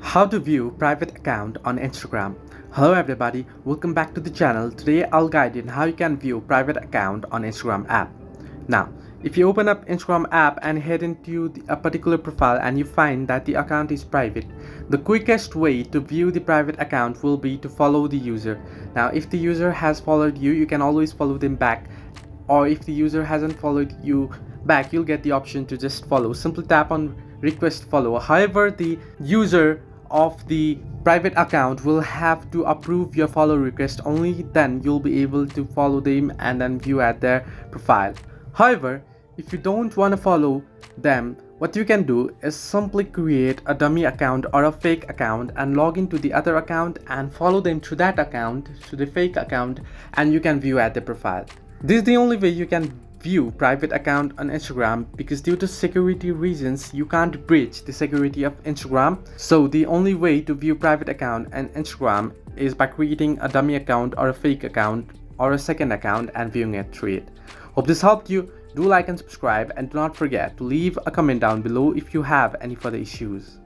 How to view private account on Instagram. Hello everybody, welcome back to the channel. Today I'll guide you on how you can view private account on Instagram app. Now, if you open up Instagram app and head into a particular profile and you find that the account is private, the quickest way to view the private account will be to follow the user. Now, if the user has followed you, you can always follow them back, or if the user hasn't followed you back, you'll get the option to just follow. Simply tap on request follow. However, the user of the private account will have to approve your follow request. Only then you'll be able to follow them and then view at their profile. However, if you don't want to follow them, what you can do is simply create a dummy account or a fake account and log into the other account and follow them through that account, to the fake account, and you can view at their profile. This is the only way you can view private account on Instagram, because due to security reasons you can't breach the security of Instagram. So the only way to view private account on Instagram is by creating a dummy account or a fake account or a second account and viewing it through it. Hope this helped you. Do like and subscribe, and do not forget to leave a comment down below if you have any further issues.